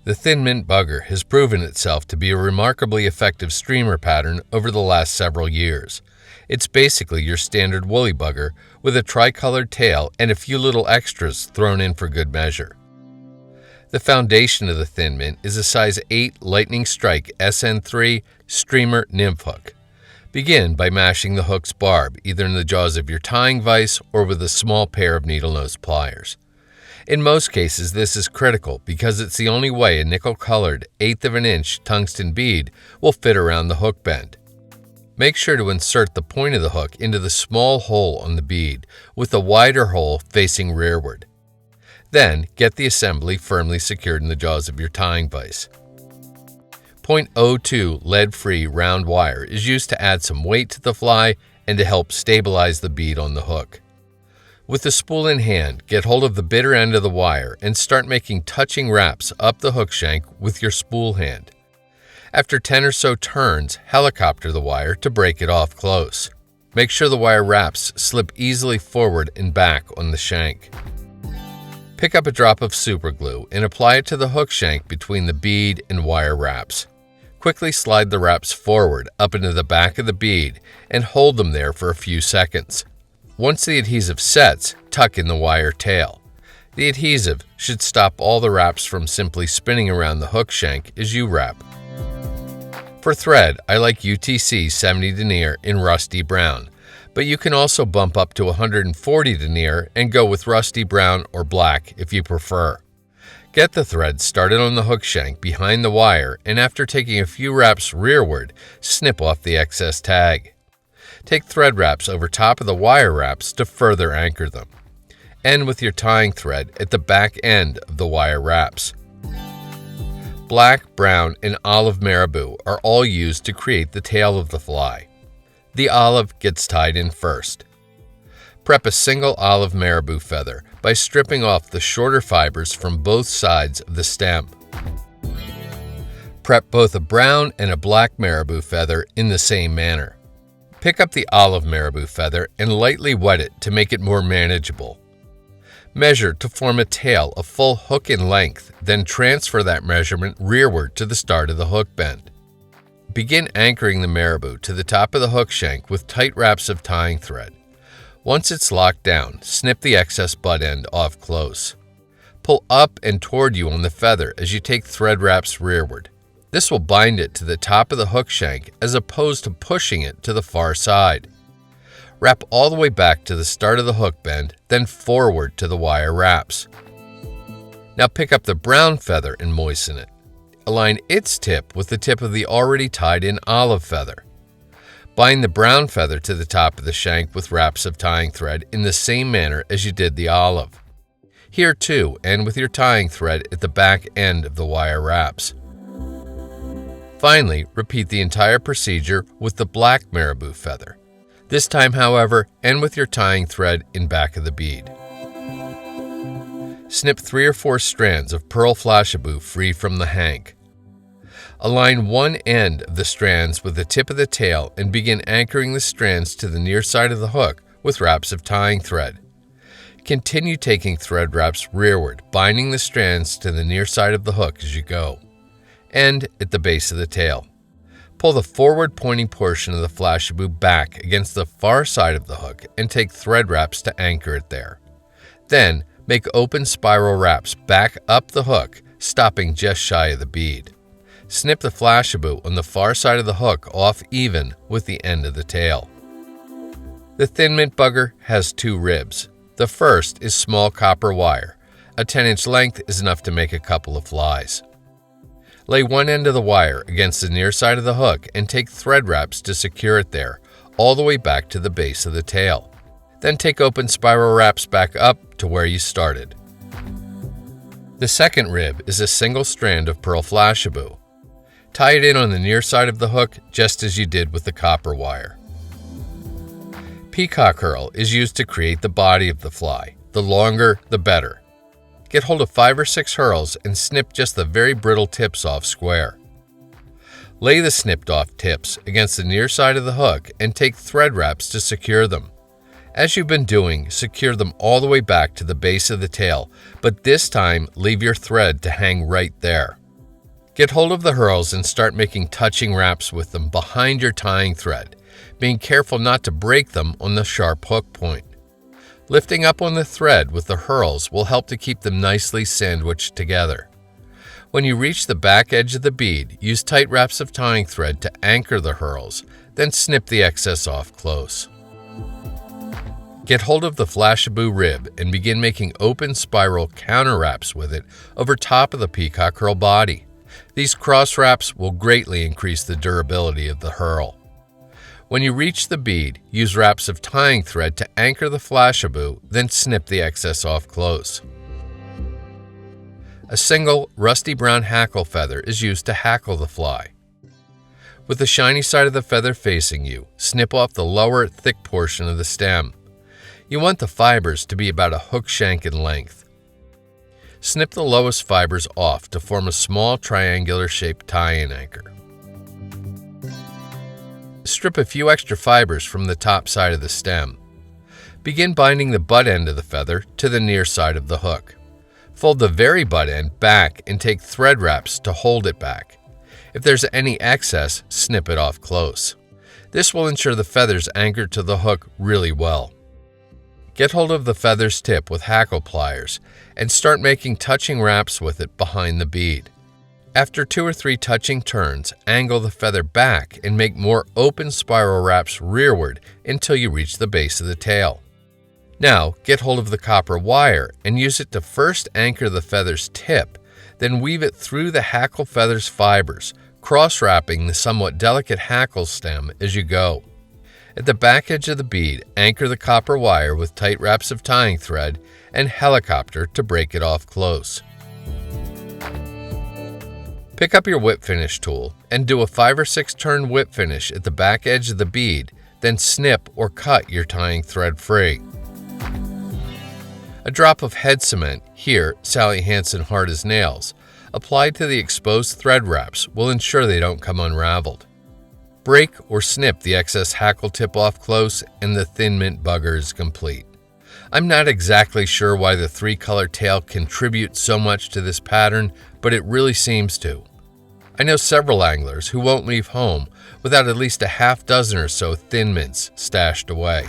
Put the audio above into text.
The thin mint bugger has proven itself to be a remarkably effective streamer pattern over the last several years. It's basically your standard woolly bugger with a tricolored tail and a few little extras thrown in for good measure. The foundation of the thin mint is a size 8 Lightning Strike SN3 streamer nymph hook. Begin by mashing the hook's barb either in the jaws of your tying vise or with a small pair of needle-nose pliers. In most cases, this is critical because it's the only way a nickel-colored 1/8 of an inch tungsten bead will fit around the hook bend. Make sure to insert the point of the hook into the small hole on the bead, with the wider hole facing rearward. Then, get the assembly firmly secured in the jaws of your tying vise. .02 lead-free round wire is used to add some weight to the fly and to help stabilize the bead on the hook. With the spool in hand, get hold of the bitter end of the wire and start making touching wraps up the hook shank with your spool hand. After 10 or so turns, helicopter the wire to break it off close. Make sure the wire wraps slip easily forward and back on the shank. Pick up a drop of super glue and apply it to the hook shank between the bead and wire wraps. Quickly slide the wraps forward up into the back of the bead and hold them there for a few seconds. Once the adhesive sets, tuck in the wire tail. The adhesive should stop all the wraps from simply spinning around the hook shank as you wrap. For thread, I like UTC 70 denier in rusty brown, but you can also bump up to 140 denier and go with rusty brown or black if you prefer. Get the thread started on the hook shank behind the wire, and after taking a few wraps rearward, snip off the excess tag. Take thread wraps over top of the wire wraps to further anchor them. End with your tying thread at the back end of the wire wraps. Black, brown, and olive marabou are all used to create the tail of the fly. The olive gets tied in first. Prep a single olive marabou feather by stripping off the shorter fibers from both sides of the stem. Prep both a brown and a black marabou feather in the same manner. Pick up the olive marabou feather and lightly wet it to make it more manageable. Measure to form a tail a full hook in length, then transfer that measurement rearward to the start of the hook bend. Begin anchoring the marabou to the top of the hook shank with tight wraps of tying thread. Once it's locked down, snip the excess butt end off close. Pull up and toward you on the feather as you take thread wraps rearward. This will bind it to the top of the hook shank as opposed to pushing it to the far side. Wrap all the way back to the start of the hook bend, then forward to the wire wraps. Now pick up the brown feather and moisten it. Align its tip with the tip of the already tied in olive feather. Bind the brown feather to the top of the shank with wraps of tying thread in the same manner as you did the olive. Here too, end with your tying thread at the back end of the wire wraps. Finally, repeat the entire procedure with the black marabou feather. This time, however, end with your tying thread in back of the bead. Snip 3 or 4 strands of pearl Flashabou free from the hank. Align one end of the strands with the tip of the tail and begin anchoring the strands to the near side of the hook with wraps of tying thread. Continue taking thread wraps rearward, binding the strands to the near side of the hook as you go. End at the base of the tail. Pull the forward pointing portion of the Flashabou back against the far side of the hook and take thread wraps to anchor it there. Then, make open spiral wraps back up the hook, stopping just shy of the bead. Snip the Flashabou on the far side of the hook off even with the end of the tail. The thin mint bugger has 2 ribs. The first is small copper wire. A 10-inch length is enough to make a couple of flies. Lay one end of the wire against the near side of the hook and take thread wraps to secure it there, all the way back to the base of the tail. Then take open spiral wraps back up to where you started. The second rib is a single strand of pearl Flashabou. Tie it in on the near side of the hook just as you did with the copper wire. Peacock herl is used to create the body of the fly. The longer, the better. Get hold of 5 or 6 herls and snip just the very brittle tips off square. Lay the snipped off tips against the near side of the hook and take thread wraps to secure them. As you've been doing, secure them all the way back to the base of the tail, but this time leave your thread to hang right there. Get hold of the herls and start making touching wraps with them behind your tying thread, being careful not to break them on the sharp hook point. Lifting up on the thread with the herls will help to keep them nicely sandwiched together. When you reach the back edge of the bead, use tight wraps of tying thread to anchor the herls, then snip the excess off close. Get hold of the Flashabou rib and begin making open spiral counter wraps with it over top of the Peacock herl body. These cross wraps will greatly increase the durability of the herl. When you reach the bead, use wraps of tying thread to anchor the Flashabou, then snip the excess off close. A single rusty brown hackle feather is used to hackle the fly. With the shiny side of the feather facing you, snip off the lower, thick portion of the stem. You want the fibers to be about a hook shank in length. Snip the lowest fibers off to form a small triangular-shaped tie-in anchor. Strip a few extra fibers from the top side of the stem. Begin binding the butt end of the feather to the near side of the hook. Fold the very butt end back and take thread wraps to hold it back. If there's any excess, snip it off close. This will ensure the feathers anchor to the hook really well. Get hold of the feather's tip with hackle pliers and start making touching wraps with it behind the bead. After 2 or 3 touching turns, angle the feather back and make more open spiral wraps rearward until you reach the base of the tail. Now, get hold of the copper wire and use it to first anchor the feather's tip, then weave it through the hackle feather's fibers, cross-wrapping the somewhat delicate hackle stem as you go. At the back edge of the bead, anchor the copper wire with tight wraps of tying thread and helicopter to break it off close. Pick up your whip finish tool and do a 5 or 6 turn whip finish at the back edge of the bead, then snip or cut your tying thread free. A drop of head cement, here Sally Hansen hard as nails, applied to the exposed thread wraps will ensure they don't come unraveled. Break or snip the excess hackle tip off close and the thin mint bugger is complete. I'm not exactly sure why the 3-color tail contributes so much to this pattern, but it really seems to. I know several anglers who won't leave home without at least a half dozen or so thin mints stashed away.